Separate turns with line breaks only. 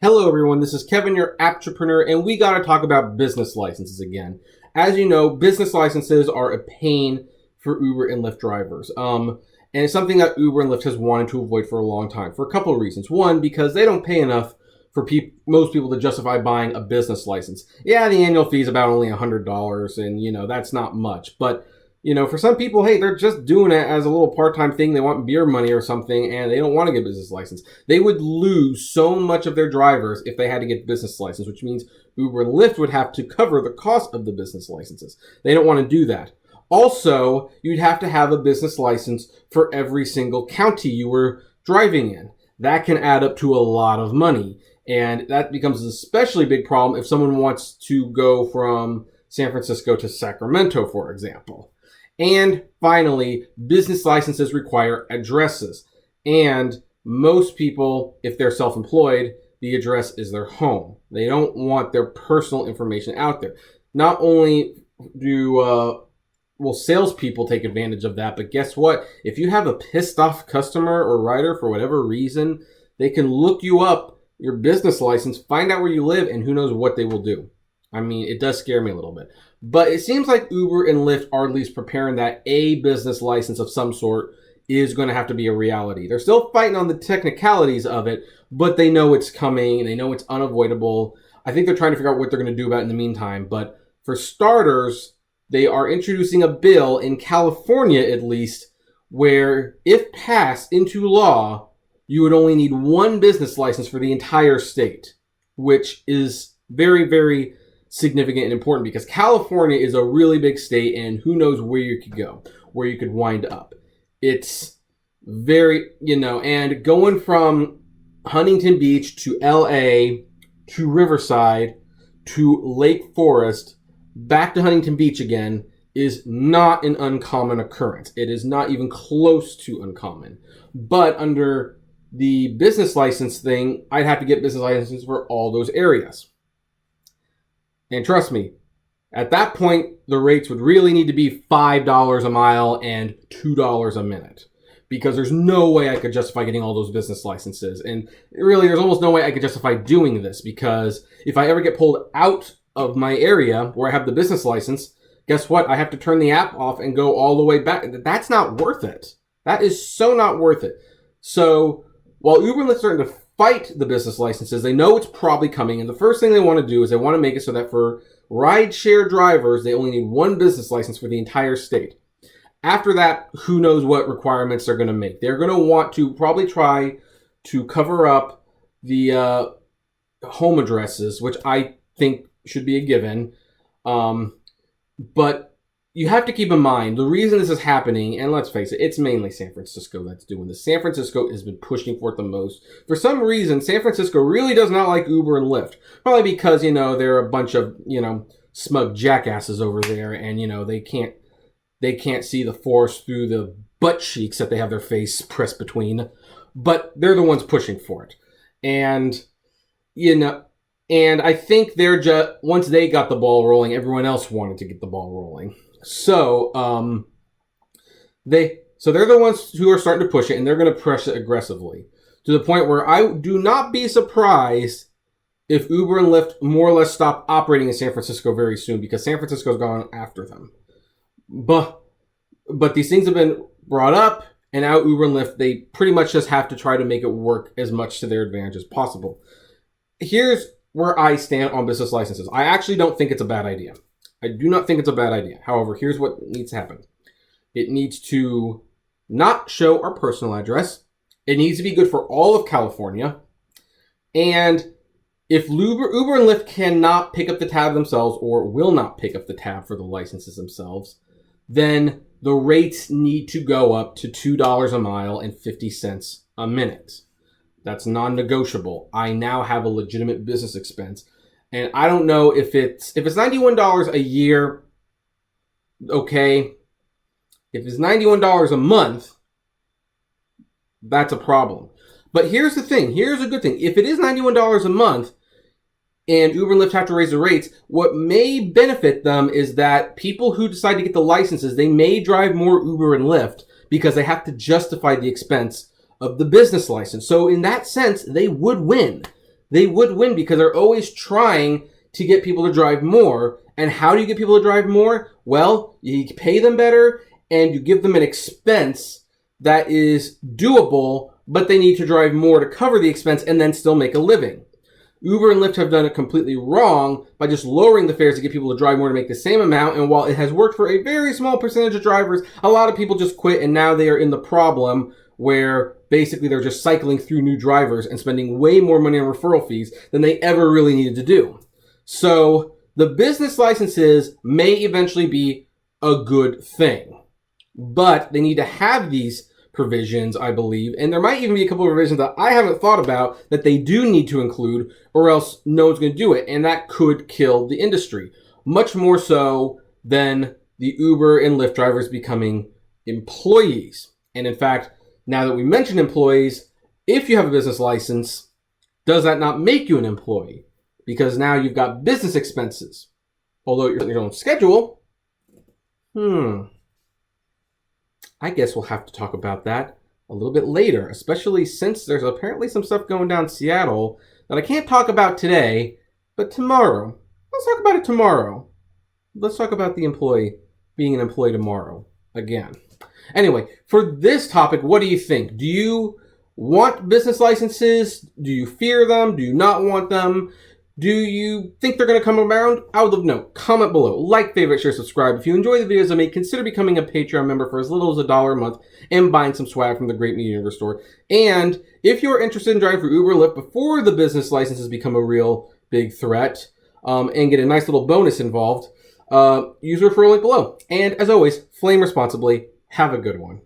Hello everyone, this is Kevin, your entrepreneur, and we gotta talk about business licenses again. As you know, business licenses are a pain for Uber and Lyft drivers. And it's something that Uber and Lyft has wanted to avoid for a long time for a couple of reasons. One, because they don't pay enough for most people to justify buying a business license. Yeah, the annual fee is about only $100, and that's not much. But for some people, hey, they're just doing it as a little part-time thing. They want beer money or something, and they don't want to get a business license. They would lose so much of their drivers if they had to get business license, which means Uber and Lyft would have to cover the cost of the business licenses. They don't want to do that. Also, you'd have to have a business license for every single county you were driving in. That can add up to a lot of money, and that becomes an especially big problem if someone wants to go from San Francisco to Sacramento, for example. And finally, business licenses require addresses. And most people, if they're self-employed, the address is their home. They don't want their personal information out there. Not only will salespeople take advantage of that, but guess what? If you have a pissed off customer or rider for whatever reason, they can look you up, your business license, find out where you live, and who knows what they will do. I mean, it does scare me a little bit. But it seems like Uber and Lyft are at least preparing that a business license of some sort is going to have to be a reality. They're still fighting on the technicalities of it, but they know it's coming and they know it's unavoidable. I think they're trying to figure out what they're going to do about it in the meantime. But for starters, they are introducing a bill in California, at least, where if passed into law, you would only need one business license for the entire state, which is very, very significant and important because California is a really big state and who knows where you could go, where you could wind up. It's very, and going from Huntington Beach to LA to Riverside to Lake Forest back to Huntington Beach again is not an uncommon occurrence. It is not even close to uncommon. But under the business license thing, I'd have to get business licenses for all those areas. And trust me, at that point, the rates would really need to be $5 a mile and $2 a minute. Because there's no way I could justify getting all those business licenses. And really, there's almost no way I could justify doing this. Because if I ever get pulled out of my area where I have the business license, guess what? I have to turn the app off and go all the way back. That's not worth it. That is so not worth it. So while Uber and Lyft are starting to fight the business licenses, they know it's probably coming, and the first thing they want to do is they want to make it so that for rideshare drivers, they only need one business license for the entire state. After that, who knows what requirements they're going to make. They're going to want to probably try to cover up the home addresses, which I think should be a given. But you have to keep in mind, the reason this is happening, and let's face it, it's mainly San Francisco that's doing this. San Francisco has been pushing for it the most. For some reason, San Francisco really does not like Uber and Lyft. Probably because, they're a bunch of, smug jackasses over there, and, they can't see the forest through the butt cheeks that they have their face pressed between. But they're the ones pushing for it. And, and I think they're just, once they got the ball rolling, everyone else wanted to get the ball rolling. So, they're the ones who are starting to push it, and they're going to push it aggressively to the point where I do not be surprised if Uber and Lyft more or less stop operating in San Francisco very soon because San Francisco's gone after them. But these things have been brought up, and now Uber and Lyft, they pretty much just have to try to make it work as much to their advantage as possible. Here's where I stand on business licenses. I actually don't think it's a bad idea. I do not think it's a bad idea. However, here's what needs to happen. It needs to not show our personal address. It needs to be good for all of California. And if Uber and Lyft cannot pick up the tab themselves or will not pick up the tab for the licenses themselves, then the rates need to go up to $2 a mile and 50 cents a minute. That's non-negotiable. I now have a legitimate business expense. And I don't know if it's $91 a year, okay. If it's $91 a month, that's a problem. But here's the thing. Here's a good thing. If it is $91 a month and Uber and Lyft have to raise the rates, what may benefit them is that people who decide to get the licenses, they may drive more Uber and Lyft because they have to justify the expense of the business license. So in that sense, they would win. they would win because they're always trying to get people to drive more. And how do you get people to drive more? Well, you pay them better and you give them an expense that is doable, but they need to drive more to cover the expense and then still make a living. Uber and Lyft have done it completely wrong by just lowering the fares to get people to drive more to make the same amount. And while it has worked for a very small percentage of drivers, a lot of people just quit, and now they are in the problem where basically they're just cycling through new drivers and spending way more money on referral fees than they ever really needed to do. So the business licenses may eventually be a good thing, but they need to have these provisions, I believe, and there might even be a couple of provisions that I haven't thought about that they do need to include, or else no one's going to do it, and that could kill the industry, much more so than the Uber and Lyft drivers becoming employees. And in fact, now that we mentioned employees, if you have a business license, does that not make you an employee? Because now you've got business expenses. Although you're on your own schedule, I guess we'll have to talk about that a little bit later, especially since there's apparently some stuff going down in Seattle that I can't talk about today, but tomorrow. Let's talk about it tomorrow. Let's talk about the employee being an employee tomorrow again. Anyway, for this topic, what do you think? Do you want business licenses? Do you fear them? Do you not want them? Do you think they're going to come around? I would love to know. Comment below. Like, favorite, share, subscribe. If you enjoy the videos I make, consider becoming a Patreon member for as little as $1 a month and buying some swag from the Great Media Universe store. And if you're interested in driving for Uber or Lyft before the business licenses become a real big threat, and get a nice little bonus involved, use the referral link below. And as always, flame responsibly. Have a good one.